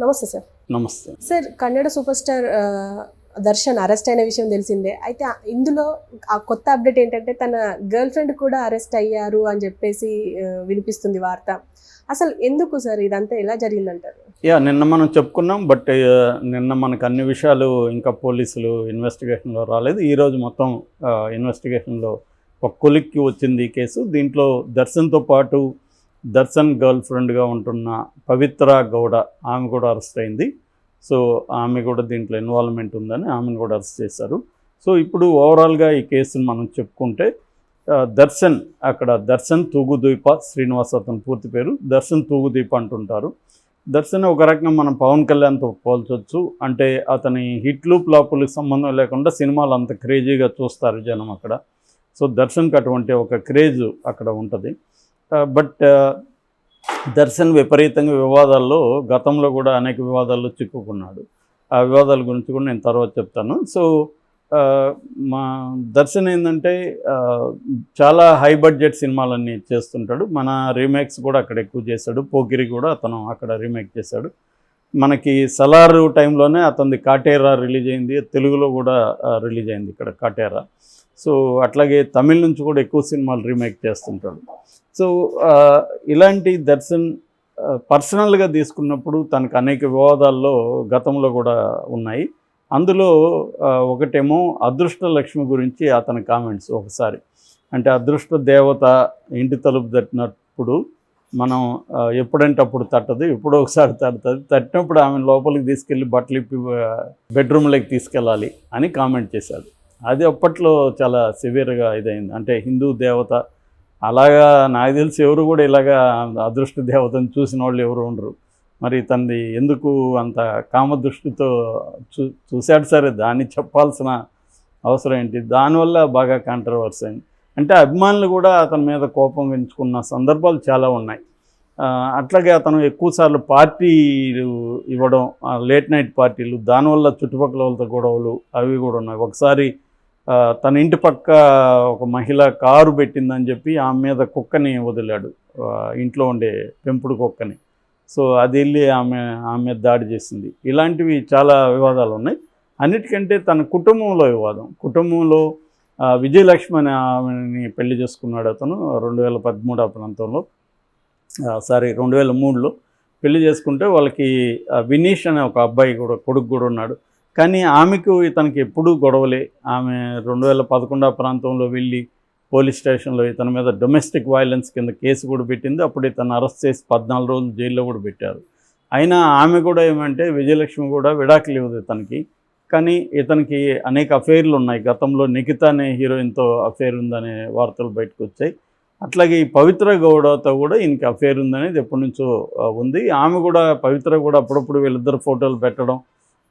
నమస్తే సార్. నమస్తే sir, Kannada super star Darshan arrest అయిన విషయం తెలిసిందే. అయితే ఇందులో ఆ కొత్త అప్డేట్ ఏంటంటే తన గర్ల్ ఫ్రెండ్ కూడా అరెస్ట్ అయ్యారు అని చెప్పేసి వినిపిస్తుంది వార్త. అసలు ఎందుకు సార్ ఇదంతా ఎలా జరిగిందంటారు? నిన్న మనం చెప్పుకున్నాం. బట్ నిన్న మనకు అన్ని విషయాలు ఇంకా పోలీసులు ఇన్వెస్టిగేషన్లో రాలేదు. ఈరోజు మొత్తం ఇన్వెస్టిగేషన్లో ఒక కొలిక్కి వచ్చింది ఈ కేసు. దీంట్లో దర్శన్తో పాటు దర్శన్ గర్ల్ ఫ్రెండ్గా ఉంటున్న పవిత్ర గౌడ, ఆమె కూడా అరెస్ట్ అయింది. సో ఆమె కూడా దీంట్లో ఇన్వాల్వ్మెంట్ ఉందని ఆమెను కూడా అరెస్ట్ చేశారు. సో ఇప్పుడు ఓవరాల్గా ఈ కేసును మనం చెప్పుకుంటే దర్శన్, అక్కడ దర్శన్ తూగుదీప శ్రీనివాస్ అతని పూర్తి పేరు. దర్శన్ తూగుదీప అంటుంటారు. దర్శన్ ఒక రకంగా మనం పవన్ కళ్యాణ్తో పోల్చొచ్చు. అంటే అతని హిట్లు ఫ్లాపులకు సంబంధం లేకుండా సినిమాలు అంత క్రేజీగా చూస్తారు జనం అక్కడ. సో దర్శన్కి అటువంటి ఒక క్రేజ్ అక్కడ ఉంటుంది. బట్ దర్శన్ విపరీతంగా వివాదాల్లో, గతంలో కూడా అనేక వివాదాల్లో చిక్కుకున్నాడు. ఆ వివాదాల గురించి కూడా నేను తర్వాత చెప్తాను. సో మా దర్శన్ ఏంటంటే చాలా హై బడ్జెట్ సినిమాలన్నీ చేస్తుంటాడు. మన రీమేక్స్ కూడా అక్కడ ఎక్కువ చేశాడు. పోకిరి కూడా అతను అక్కడ రీమేక్ చేశాడు. మనకి సలార్ టైంలోనే అతనిది కాటేరా రిలీజ్ అయింది. తెలుగులో కూడా రిలీజ్ అయింది ఇక్కడ కాటేరా. సో అట్లాగే తమిళ నుంచి కూడా ఎక్కువ సినిమాలు రీమేక్ చేస్తుంటాడు. సో ఇలాంటి దర్శన్ పర్సనల్గా తీసుకున్నప్పుడు తనకు అనేక వివాదాల్లో గతంలో కూడా ఉన్నాయి. అందులో ఒకటేమో అదృష్ట లక్ష్మి గురించి అతని కామెంట్స్. ఒకసారి అంటే అదృష్ట దేవత ఇంటి తలుపు తట్టినప్పుడు మనం ఎప్పుడంటే అప్పుడు తట్టదు, ఎప్పుడో ఒకసారి తడుతుంది. తట్టినప్పుడు ఆమె లోపలికి తీసుకెళ్ళి బట్టలు ఇప్పి బెడ్రూమ్లోకి తీసుకెళ్ళాలి అని కామెంట్ చేశాడు. అది అప్పట్లో చాలా సివియర్గా ఇదైంది. అంటే హిందూ దేవత అలాగా నాకు తెలిసి ఎవరు కూడా ఇలాగా అదృష్ట దేవతను చూసిన వాళ్ళు ఎవరు ఉండరు. మరి తనది ఎందుకు అంత కామదృష్టితో చూశాడు? సరే, దాన్ని చెప్పాల్సిన అవసరం ఏంటి? దానివల్ల బాగా కాంట్రవర్సీ అయింది. అంటే అభిమానులు కూడా అతని మీద కోపం పెంచుకున్న సందర్భాలు చాలా ఉన్నాయి. అట్లాగే అతను ఎక్కువసార్లు పార్టీలు ఇవ్వడం, లేట్ నైట్ పార్టీలు, దానివల్ల చుట్టుపక్కల వాళ్ళతో గొడవలు అవి కూడా ఉన్నాయి. ఒకసారి తన ఇంటి పక్క ఒక మహిళ కారు పెట్టిందని చెప్పి ఆమె మీద కుక్కని వదిలాడు, ఇంట్లో ఉండే పెంపుడు కుక్కని. సో అది వెళ్ళి ఆమె మీద దాడి చేసింది. ఇలాంటివి చాలా వివాదాలు ఉన్నాయి. అన్నిటికంటే తన కుటుంబంలో వివాదం. కుటుంబంలో విజయలక్ష్మి అనే ఆమెని పెళ్లి చేసుకున్నాడు అతను 2013 ప్రాంతంలో, 2003లో పెళ్లి చేసుకుంటే వాళ్ళకి వినీష్ అనే ఒక అబ్బాయి కూడా, కొడుకు కూడా ఉన్నాడు. కానీ ఆమెకు ఇతనికి ఎప్పుడూ గొడవలే. ఆమె 2011 ప్రాంతంలో వెళ్ళి పోలీస్ స్టేషన్లో ఇతని మీద డొమెస్టిక్ వైలెన్స్ కింద కేసు కూడా పెట్టింది. అప్పుడు ఇతను అరెస్ట్ చేసి 14 రోజులు జైల్లో కూడా పెట్టారు. అయినా ఆమె కూడా ఏమంటే విజయలక్ష్మి కూడా విడాకులు ఇవ్వదు ఇతనికి. కానీ ఇతనికి అనేక అఫైర్లు ఉన్నాయి. గతంలో నిఖిత అనే హీరోయిన్తో అఫైర్ ఉందనే వార్తలు బయటకు వచ్చాయి. అట్లాగే ఈ పవిత్ర గౌడతో కూడా ఈయనకి అఫైర్ ఉందనేది ఎప్పటి నుంచో ఉంది. ఆమె కూడా, పవిత్ర కూడా అప్పుడప్పుడు వీళ్ళిద్దరు ఫోటోలు పెట్టడం,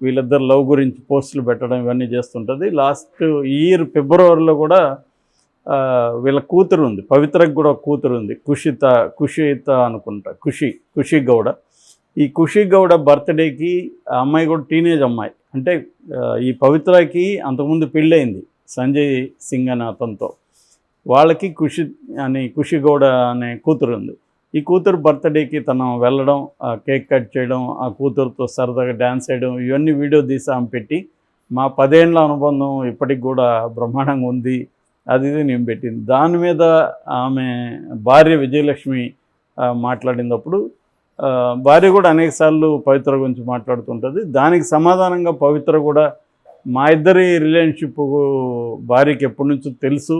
వీళ్ళిద్దరు లవ్ గురించి పోస్టులు పెట్టడం ఇవన్నీ చేస్తుంటుంది. లాస్ట్ ఇయర్ ఫిబ్రవరిలో కూడా వీళ్ళ కూతురు ఉంది, పవిత్రకు కూడా కూతురు ఉంది, ఖుషిత అనుకుంటా, ఖుషి గౌడ. ఈ ఖుషి గౌడ బర్త్డేకి ఆ అమ్మాయి కూడా టీనేజ్ అమ్మాయి. అంటే ఈ పవిత్రకి అంతకుముందు పెళ్ళయింది సంజయ్ సింగ్ అనే అతనితో. వాళ్ళకి ఖుషి గౌడ అనే కూతురు ఉంది. ఈ కూతురు బర్త్డేకి తను వెళ్ళడం, కేక్ కట్ చేయడం, ఆ కూతురుతో సరదాగా డ్యాన్స్ చేయడం, ఇవన్నీ వీడియో తీసి ఆమె పెట్టి మా 10 ఏళ్ల అనుబంధం ఇప్పటికి కూడా బ్రహ్మాండంగా ఉంది అది నేను పెట్టింది. దాని మీద ఆమె భార్య విజయలక్ష్మి మాట్లాడినప్పుడు భార్య కూడా అనేకసార్లు పవిత్ర గురించి మాట్లాడుతుంటుంది. దానికి సమాధానంగా పవిత్ర కూడా మా ఇద్దరి రిలేషన్షిప్ భార్యకి ఎప్పటి నుంచో తెలుసు,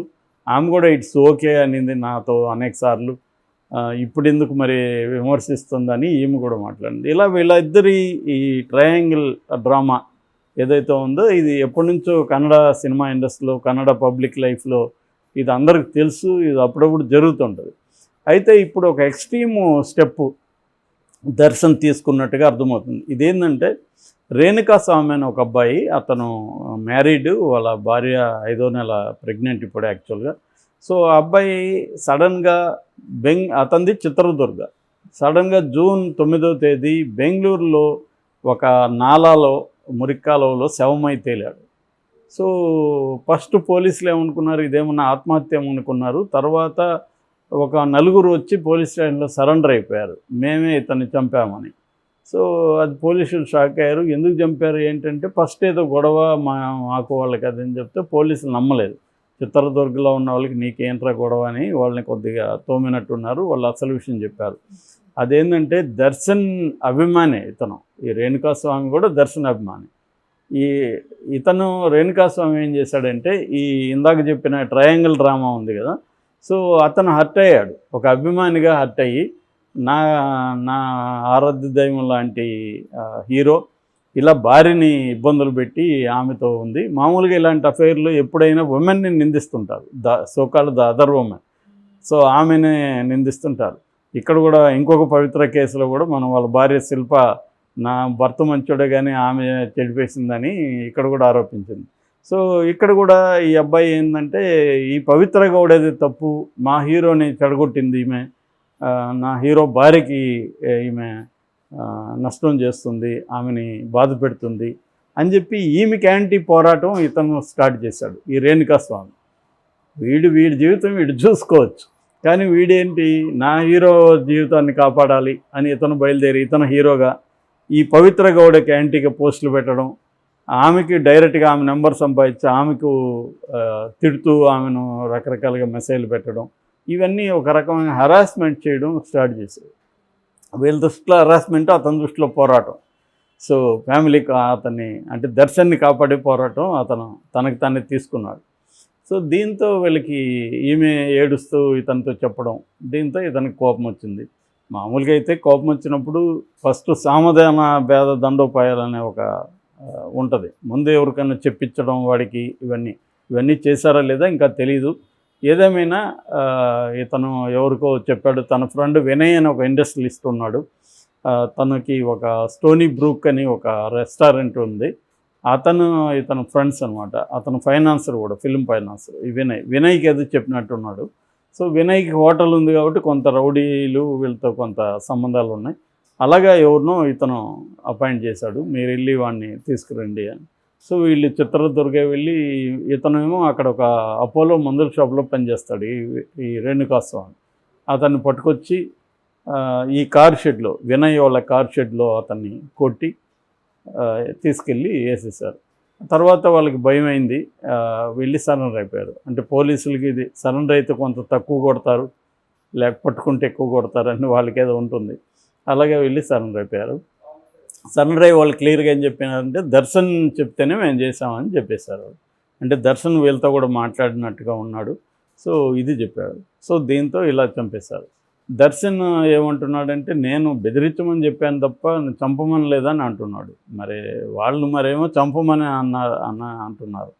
ఆమె కూడా ఇట్స్ ఓకే అనింది నాతో అనేకసార్లు, ఇప్పుడు ఎందుకు మరి విమర్శిస్తుందని ఈమె కూడా మాట్లాడింది. ఇలా వీళ్ళిద్దరి ఈ ట్రయాంగిల్ డ్రామా ఏదైతే ఉందో ఇది ఎప్పటి నుంచో కన్నడ సినిమా ఇండస్ట్రీలో, కన్నడ పబ్లిక్ లైఫ్లో ఇది అందరికి తెలుసు. ఇది అప్పుడప్పుడు జరుగుతుంటుంది. అయితే ఇప్పుడు ఒక ఎక్స్ట్రీమ్ స్టెప్ దర్శన్ తీసుకున్నట్టుగా అర్థమవుతుంది. ఇదేంటంటే రేణుకా స్వామి అని ఒక అబ్బాయి, అతను మ్యారీడ్, వాళ్ళ భార్య 5వ నెల ప్రెగ్నెంట్ ఇప్పుడు యాక్చువల్గా. సో ఆ అబ్బాయి సడన్గా అతనిది చిత్రదుర్గ, సడన్గా జూన్ 9వ తేదీ బెంగళూరులో ఒక నాలాలో, మురిక్కాలలో శవమై తేలాడు. సో ఫస్ట్ పోలీసులు ఏమనుకున్నారు, ఇదేమన్నా ఆత్మహత్య ఏమనుకున్నారు. తర్వాత ఒక నలుగురు వచ్చి పోలీస్ స్టేషన్లో సరెండర్ అయిపోయారు, మేమే ఇతన్ని చంపామని. సో అది పోలీసులు షాక్ అయ్యారు. ఎందుకు చంపారు ఏంటంటే ఫస్ట్ ఏదో గొడవ మాకు వాళ్ళకి అదని చెప్తే పోలీసులు నమ్మలేదు. చిత్రదుర్గలో ఉన్న వాళ్ళకి నీకేంట్రా గొడవ అని వాళ్ళని కొద్దిగా తోమినట్టున్నారు. వాళ్ళు అసలు విషయం చెప్పారు. అదేంటంటే దర్శన్ అభిమాని ఇతను. ఈ రేణుకాస్వామి కూడా దర్శన్ అభిమాని. ఇతను రేణుకాస్వామి ఏం చేశాడంటే ఈ ఇందాక చెప్పిన ట్రయాంగిల్ డ్రామా ఉంది కదా, సో అతను హర్ట్ అయ్యాడు. ఒక అభిమానిగా హర్ట్ అయ్యి నా నా ఆరాధ్య దైవం లాంటి హీరో ఇలా భార్యని ఇబ్బందులు పెట్టి ఆమెతో ఉంది. మామూలుగా ఇలాంటి అఫైర్లు ఎప్పుడైనా ఉమెన్ని నిందిస్తుంటారు, so called the other woman. So ఆమెనే నిందిస్తుంటారు. ఇక్కడ కూడా ఇంకొక పవిత్ర కేసులో కూడా మనం వాళ్ళ భార్య శిల్ప నా భర్త మంచోడే కానీ ఆమె చెడిపేసిందని ఇక్కడ కూడా ఆరోపించింది. సో ఇక్కడ కూడా ఈ అబ్బాయి ఏంటంటే ఈ పవిత్ర గౌడేది తప్పు, మా హీరోని చెడగొట్టింది ఈమె, నా హీరో భార్యకి ఈమె నష్టం చేస్తుంది, ఆమెని బాధ పెడుతుంది అని చెప్పి ఈమెకి యాంటీ పోరాటం ఇతను స్టార్ట్ చేశాడు ఈ రేణుకాస్వామి. వీడి జీవితం వీడు చూసుకోవచ్చు, కానీ వీడేంటి నా హీరో జీవితాన్ని కాపాడాలి అని ఇతను బయలుదేరి ఇతను హీరోగా ఈ పవిత్ర గౌడకి యాంటీగా పోస్టులు పెట్టడం, ఆమెకి డైరెక్ట్గా ఆమె నెంబర్ సంపాదించి ఆమెకు తిడుతూ ఆమెను రకరకాలుగా మెసేజ్లు పెట్టడం, ఇవన్నీ ఒక రకమైన హరాస్మెంట్ చేయడం స్టార్ట్ చేశారు. వీళ్ళ దృష్టిలో హరాస్మెంట్, అతని దృష్టిలో పోరాటం. సో ఫ్యామిలీకి అతన్ని అంటే దర్శన్ని కాపాడే పోరాటం అతను తనకు తానే తీసుకున్నాడు. సో దీంతో వీళ్ళకి ఈమె ఏడుస్తూ ఇతనితో చెప్పడం, దీంతో ఇతనికి కోపం వచ్చింది. మామూలుగా అయితే కోపం వచ్చినప్పుడు ఫస్ట్ సామధాన భేద దండోపాయాలనే ఒక ఉంటుంది, ముందు ఎవరికైనా చెప్పించడం వాడికి, ఇవన్నీ చేశారా లేదా ఇంకా తెలీదు. ఏదేమైనా ఇతను ఎవరికో చెప్పాడు. తన ఫ్రెండ్ వినయ్ అని ఒక ఇండస్ట్రియలిస్ట్ ఉన్నాడు, తనకి ఒక స్టోనీ బ్రూక్ అని ఒక రెస్టారెంట్ ఉంది, ఇతను ఫ్రెండ్స్ అనమాట. అతను ఫైనాన్సర్ కూడా, ఫిల్మ్ ఫైనాన్సర్. ఈ వినయ్కి ఏదో చెప్పినట్టున్నాడు. సో వినయ్కి హోటల్ ఉంది కాబట్టి కొంత రౌడీలు వీళ్ళతో కొంత సంబంధాలు ఉన్నాయి. అలాగా ఎవరినో ఇతను అపాయింట్ చేశాడు, మీరు వెళ్ళి వాడిని తీసుకురండి అని. సో వీళ్ళు చిత్రదుర్గ వెళ్ళి, ఇతనేమో అక్కడ ఒక అపోలో మందుల షాప్లో పనిచేస్తాడు ఈ రేణుకాస్వామి. అతన్ని పట్టుకొచ్చి ఈ కార్ షెడ్లో, వినయ్ వాళ్ళ కార్ షెడ్లో అతన్ని కొట్టి తీసుకెళ్ళి వేసేసారు. తర్వాత వాళ్ళకి భయం అయింది, వెళ్ళి సరెండర్ అయిపోయారు. అంటే పోలీసులకి ఇది సరెండర్ అయితే కొంత తక్కువ కొడతారు, లేక పట్టుకుంటే ఎక్కువ కొడతారు అని వాళ్ళకి ఏదో ఉంటుంది. అలాగే వెళ్ళి సరెండర్ అయిపోయారు. సరెండర్ అయ్యి వాళ్ళు క్లియర్గా ఏం చెప్పినారంటే దర్శన్ చెప్తేనే మేము చేసామని చెప్పేశారు. అంటే దర్శన్ వీళ్ళతో కూడా మాట్లాడినట్టుగా ఉన్నాడు. సో ఇది చెప్పాడు. సో దీంతో ఇలా చంపేశారు. దర్శన్ ఏమంటున్నాడంటే నేను బెదిరించమని చెప్పాను తప్ప చంపమని లేదని అంటున్నాడు. వాళ్ళు మరేమో చంపమని అంటున్నారు.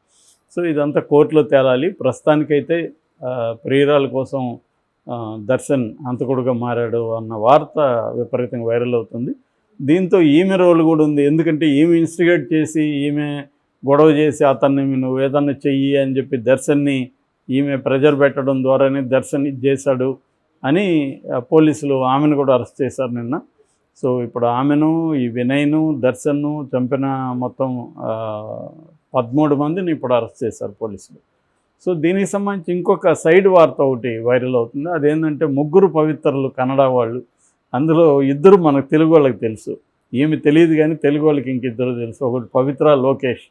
సో ఇదంతా కోర్టులో తేలాలి. ప్రస్తుతానికైతే ప్రియురాల కోసం దర్శన్ హంతకుడుగా మారాడు అన్న వార్త విపరీతంగా వైరల్ అవుతుంది. దీంతో ఈమె రోల్ కూడా ఉంది. ఎందుకంటే ఈమె ఇన్స్టిగేట్ చేసి, ఈమె గొడవ చేసి అతన్ని నువ్వు ఏదన్నా చెయ్యి అని చెప్పి దర్శన్ని ఈమె ప్రెజర్ పెట్టడం ద్వారానే దర్శన్ ఇది చేశాడు అని పోలీసులు ఆమెను కూడా అరెస్ట్ చేశారు నిన్న. సో ఇప్పుడు ఆమెను, ఈ వినయ్ను, దర్శన్ను చంపిన మొత్తం 13 మందిని ఇప్పుడు అరెస్ట్ చేశారు పోలీసులు. సో దీనికి సంబంధించి ఇంకొక సైడ్ వార్త ఒకటి వైరల్ అవుతుంది. అదేంటంటే 3 పవిత్రులు కన్నడ వాళ్ళు, అందులో 2 మనకు తెలుగు వాళ్ళకి తెలుసు, ఈమె తెలియదు కానీ తెలుగు వాళ్ళకి ఇంకిద్దరు తెలుసు. ఒకటి పవిత్ర లోకేష్,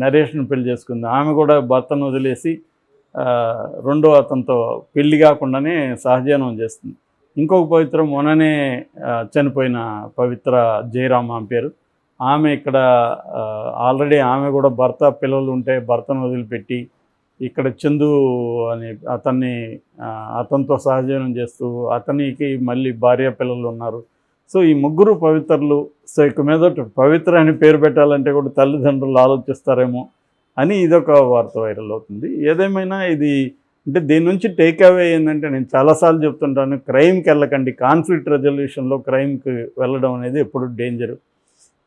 నరేష్ను పెళ్లి చేసుకుంది. ఆమె కూడా భర్తను వదిలేసి రెండో అతనితో పెళ్లి కాకుండానే సహజీవనం చేస్తుంది. ఇంకొక పవిత్ర మొన్ననే చనిపోయిన పవిత్ర జయరామ్ ఆమె పేరు. ఆమె ఇక్కడ ఆల్రెడీ ఆమె కూడా భర్త పిల్లలు ఉంటే భర్తను వదిలిపెట్టి ఇక్కడ చందు అని అతనితో సహజీవనం చేస్తూ, అతనికి మళ్ళీ భార్య పిల్లలు ఉన్నారు. సో ఈ 3 పవిత్రులు. సో ఇక మీద పవిత్ర అని పేరు పెట్టాలంటే కూడా తల్లిదండ్రులు ఆలోచిస్తారేమో అని ఇదొక వార్త వైరల్ అవుతుంది. ఏదేమైనా ఇది అంటే దీని నుంచి టేక్ అవే ఏంటంటే, నేను చాలాసార్లు చెప్తుంటాను, క్రైమ్కి వెళ్ళకండి. కాన్ఫ్లిక్ట్ రెజల్యూషన్లో క్రైమ్కి వెళ్ళడం అనేది ఎప్పుడు డేంజరు.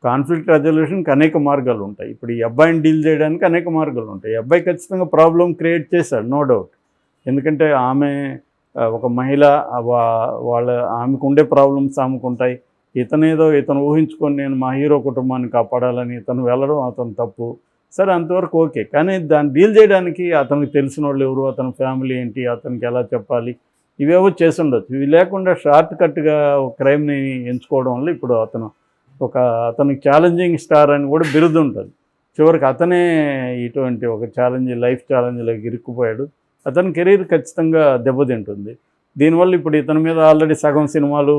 కాన్ఫ్లిక్ట్ రెజల్యూషన్కి అనేక మార్గాలు ఉంటాయి. ఇప్పుడు ఈ అబ్బాయిని డీల్ చేయడానికి అనేక మార్గాలు ఉంటాయి. ఈ అబ్బాయి ఖచ్చితంగా ప్రాబ్లం క్రియేట్ చేశాడు, నో డౌట్. ఎందుకంటే ఆమె ఒక మహిళ, ఆమెకు ఉండే ప్రాబ్లమ్స్ ఆమెకు ఉంటాయి. ఇతను ఊహించుకొని నేను మా హీరో కుటుంబాన్ని కాపాడాలని ఇతను వెళ్ళడం అతను తప్పు. సరే, అంతవరకు ఓకే. కానీ దాన్ని డీల్ చేయడానికి అతనికి తెలిసిన వాళ్ళు ఎవరు, అతని ఫ్యామిలీ ఏంటి, అతనికి ఎలా చెప్పాలి, ఇవేవో చేసి ఉండొచ్చు. ఇవి లేకుండా షార్ట్ కట్గా క్రైమ్ని ఎంచుకోవడం వల్ల ఇప్పుడు అతను ఒక అతనికి ఛాలెంజింగ్ స్టార్ అని కూడా బిరుదు ఉంటుంది. చివరికి అతనే ఇటువంటి ఒక లైఫ్ ఛాలెంజ్లోకి ఇరుక్కుపోయాడు. అతని కెరీర్ ఖచ్చితంగా దెబ్బతింటుంది. దీనివల్ల ఇప్పుడు ఇతని మీద ఆల్రెడీ సగం సినిమాలు